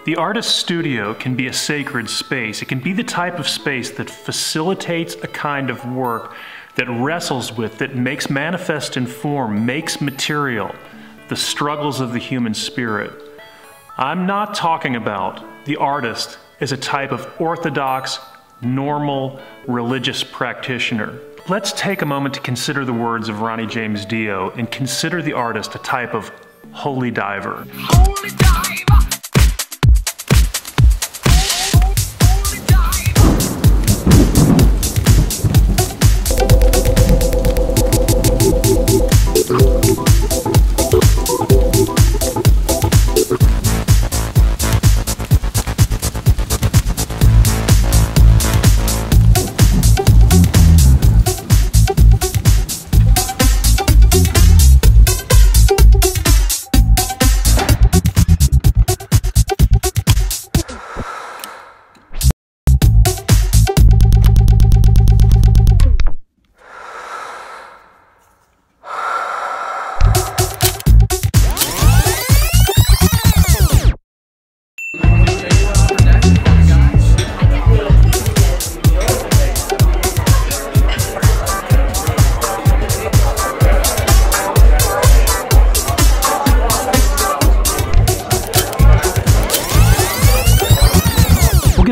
The artist's studio can be a sacred space. It can be the type of space that facilitates a kind of work that wrestles with, that makes manifest in form, makes material, the struggles of the human spirit. I'm not talking about the artist as a type of orthodox, normal, religious practitioner. Let's take a moment to consider the words of Ronnie James Dio and consider the artist a type of holy diver. Holy diver.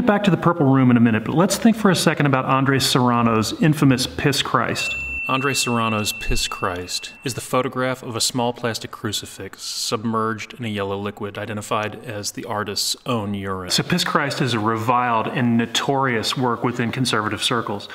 Back to the Purple Room in a minute, but let's think for a second about Andrés Serrano's infamous Piss Christ. Andrés Serrano's Piss Christ is the photograph of a small plastic crucifix submerged in a yellow liquid identified as the artist's own urine. So Piss Christ is a reviled and notorious work within conservative circles.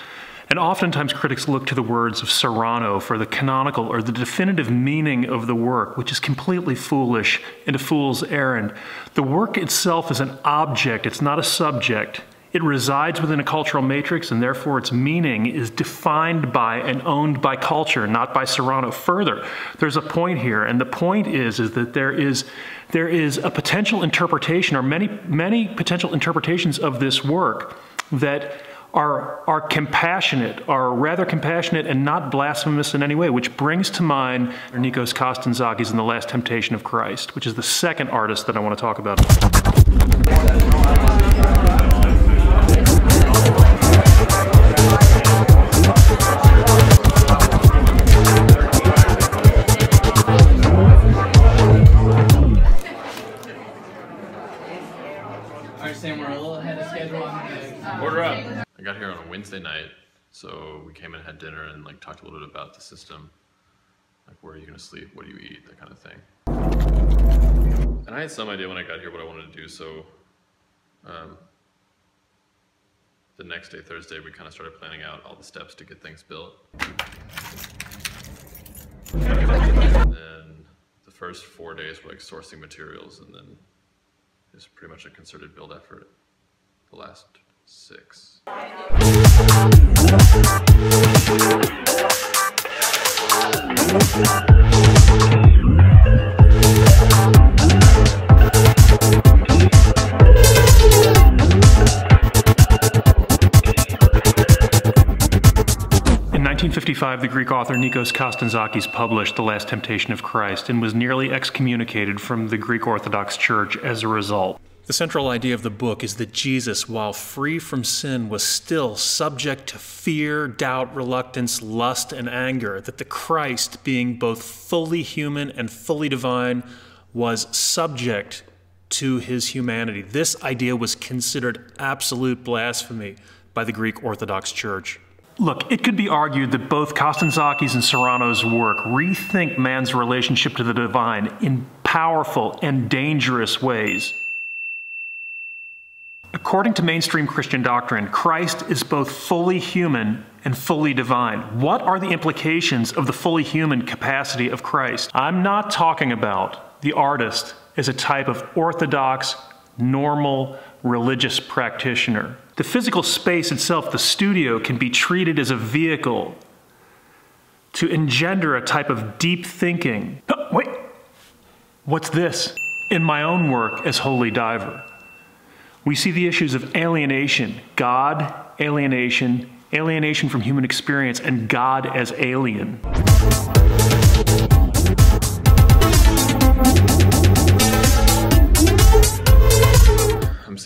And oftentimes critics look to the words of Serrano for the canonical or the definitive meaning of the work, which is completely foolish and a fool's errand. The work itself is an object, it's not a subject. It resides within a cultural matrix, and therefore its meaning is defined by and owned by culture, not by Serrano. Further, there's a point here, and the point is that there is a potential interpretation, or many potential interpretations of this work that are compassionate, are rather compassionate and not blasphemous in any way, which brings to mind Nikos Kazantzakis in The Last Temptation of Christ, which is the second artist that I want to talk about. All right, Sam, we're a little ahead of schedule on the Order up. I got here on a Wednesday night, so we came and had dinner and like talked a little bit about the system, like where are you gonna sleep, what do you eat, that kind of thing. And I had some idea when I got here what I wanted to do, so the next day, Thursday, we kind of started planning out all the steps to get things built. And then the first 4 days were like sourcing materials, and then it was pretty much a concerted build effort. The last 6. In 1955, the Greek author Nikos Kazantzakis published The Last Temptation of Christ and was nearly excommunicated from the Greek Orthodox Church as a result. The central idea of the book is that Jesus, while free from sin, was still subject to fear, doubt, reluctance, lust, and anger, that the Christ, being both fully human and fully divine, was subject to his humanity. This idea was considered absolute blasphemy by the Greek Orthodox Church. Look, it could be argued that both Kazantzakis and Serrano's work rethink man's relationship to the divine in powerful and dangerous ways. According to mainstream Christian doctrine, Christ is both fully human and fully divine. What are the implications of the fully human capacity of Christ? I'm not talking about the artist as a type of orthodox, normal, religious practitioner. The physical space itself, the studio, can be treated as a vehicle to engender a type of deep thinking. Oh, wait, what's this? In my own work as holy diver, we see the issues of alienation, God, alienation from human experience, and God as alien.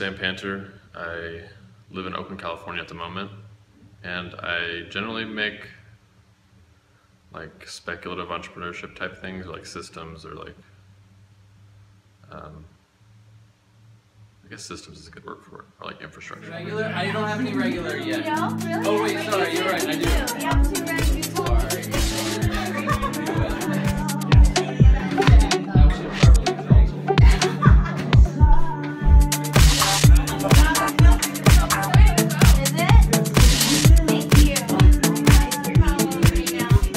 Sam Panter. I live in Oakland, California at the moment, and I generally make like speculative entrepreneurship type things, like systems, or like I guess systems is a good word for it, or like infrastructure. Regular? I don't have any regular yet. No, really? Oh wait, sorry, you're right, I do. You have 2 regular.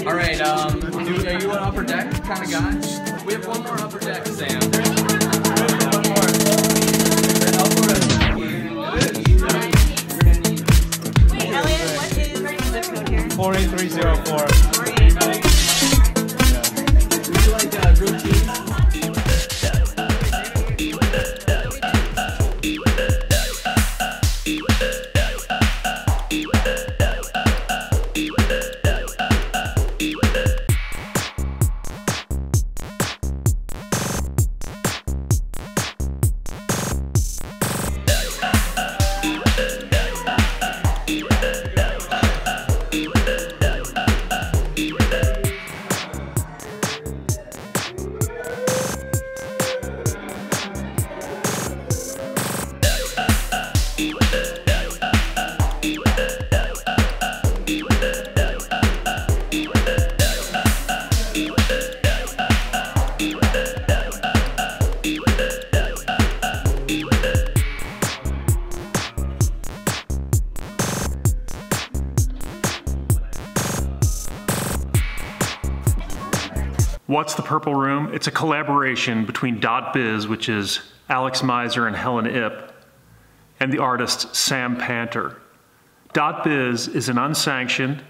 Alright, are you an upper deck kind of guy? We have one more upper deck, Sam. Wait, Elliott, what is the zip code here? 48304. Would you like grilled cheese? What's the Purple Room? It's a collaboration between DotBiz, which is Alex Meiser and Helen, and the artist Sam Panter. DotBiz is an unsanctioned,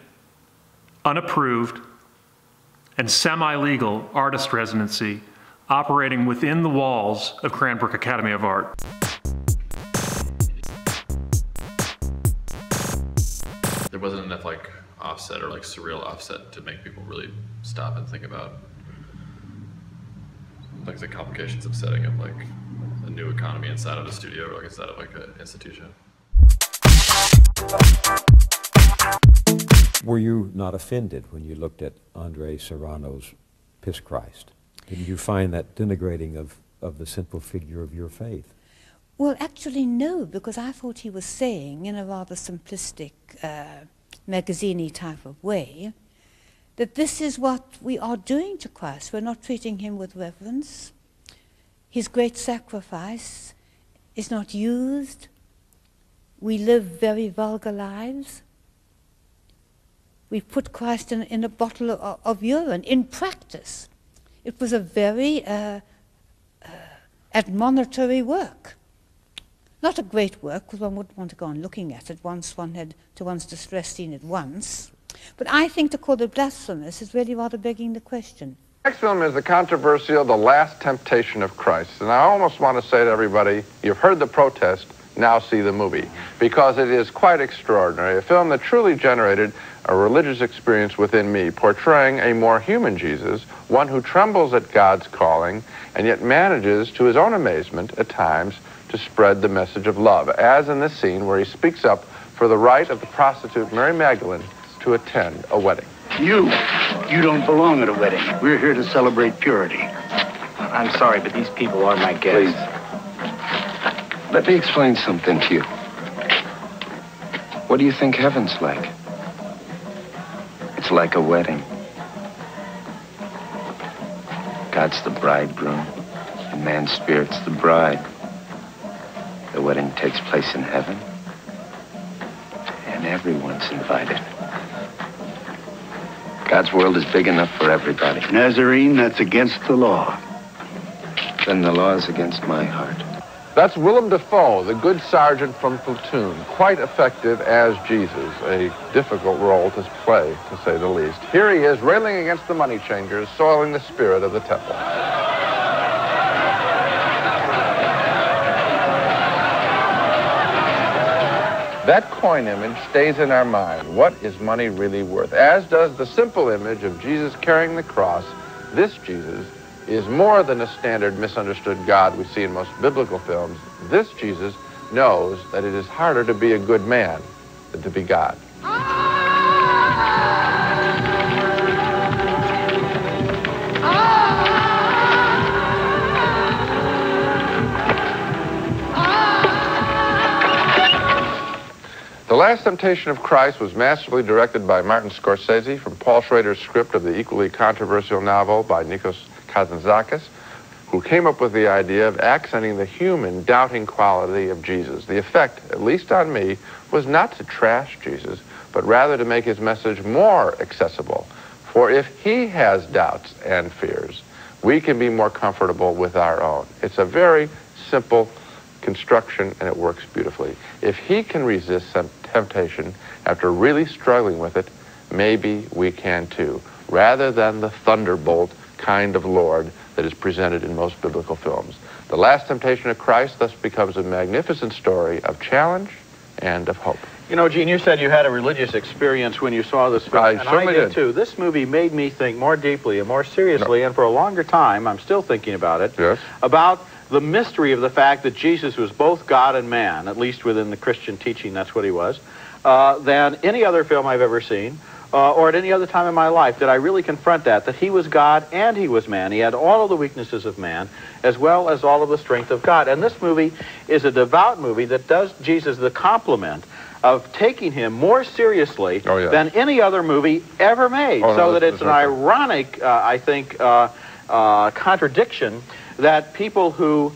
unapproved, and semi-legal artist residency operating within the walls of Cranbrook Academy of Art. There wasn't enough like offset or like surreal offset to make people really stop and think about like the complications of setting up like a new economy inside of a studio or like inside of like an institution. Were you not offended when you looked at Andrés Serrano's Piss Christ? Didn't you find that denigrating of the simple figure of your faith? Well, actually, no, because I thought he was saying, in a rather simplistic, magazine-y type of way, that this is what we are doing to Christ. We're not treating him with reverence. His great sacrifice is not used. We live very vulgar lives. We put Christ in a bottle of urine. In practice, it was a very admonitory work. Not a great work, because one wouldn't want to go on looking at it once one had, to one's distress, seen it once. But I think to call it blasphemous is really rather begging the question. The next film is the controversial The Last Temptation of Christ. And I almost want to say to everybody, you've heard the protest, now see the movie. Because it is quite extraordinary. A film that truly generated a religious experience within me, portraying a more human Jesus, one who trembles at God's calling, and yet manages, to his own amazement at times, to spread the message of love, as in this scene where he speaks up for the right of the prostitute Mary Magdalene to attend a wedding. You don't belong at a wedding. We're here to celebrate purity. I'm sorry, but these people are my guests. Please, let me explain something to you. What do you think heaven's like? It's like a wedding. God's the bridegroom, and man's spirit's the bride. The wedding takes place in heaven, and everyone's invited. God's world is big enough for everybody. Nazarene, that's against the law. Then the law is against my heart. That's Willem Dafoe, the good sergeant from Platoon, quite effective as Jesus, a difficult role to play, to say the least. Here he is, railing against the money changers, soiling the spirit of the temple. That coin image stays in our mind. What is money really worth? As does the simple image of Jesus carrying the cross. This Jesus is more than a standard misunderstood God we see in most biblical films. This Jesus knows that it is harder to be a good man than to be God. The Last Temptation of Christ was masterfully directed by Martin Scorsese from Paul Schrader's script of the equally controversial novel by Nikos Kazantzakis, who came up with the idea of accenting the human, doubting quality of Jesus. The effect, at least on me, was not to trash Jesus, but rather to make his message more accessible. For if he has doubts and fears, we can be more comfortable with our own. It's a very simple construction, and it works beautifully. If he can resist some temptation after really struggling with it, maybe we can too, rather than the thunderbolt kind of Lord that is presented in most biblical films. The Last Temptation of Christ thus becomes a magnificent story of challenge and of hope. You know, Gene, you said you had a religious experience when you saw this film, and I did too. This movie made me think more deeply and more seriously, and for a longer time, I'm still thinking about it, about the mystery of the fact that Jesus was both God and man, at least within the Christian teaching, that's what he was, than any other film I've ever seen, or at any other time in my life. Did I really confront that he was God and he was man. He had all of the weaknesses of man, as well as all of the strength of God. And this movie is a devout movie that does Jesus the compliment of taking him more seriously than any other movie ever made. So that it's an ironic, I think, contradiction that people who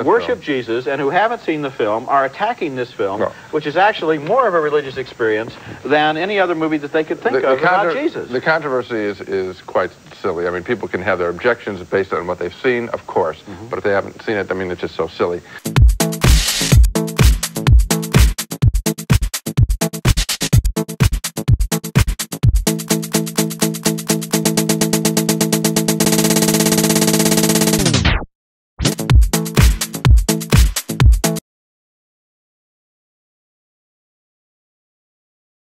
worship Jesus and who haven't seen the film are attacking this film, which is actually more of a religious experience than any other movie that they could think of about Jesus. The controversy is quite silly. I mean, people can have their objections based on what they've seen, of course, but if they haven't seen it, I mean, it's just so silly.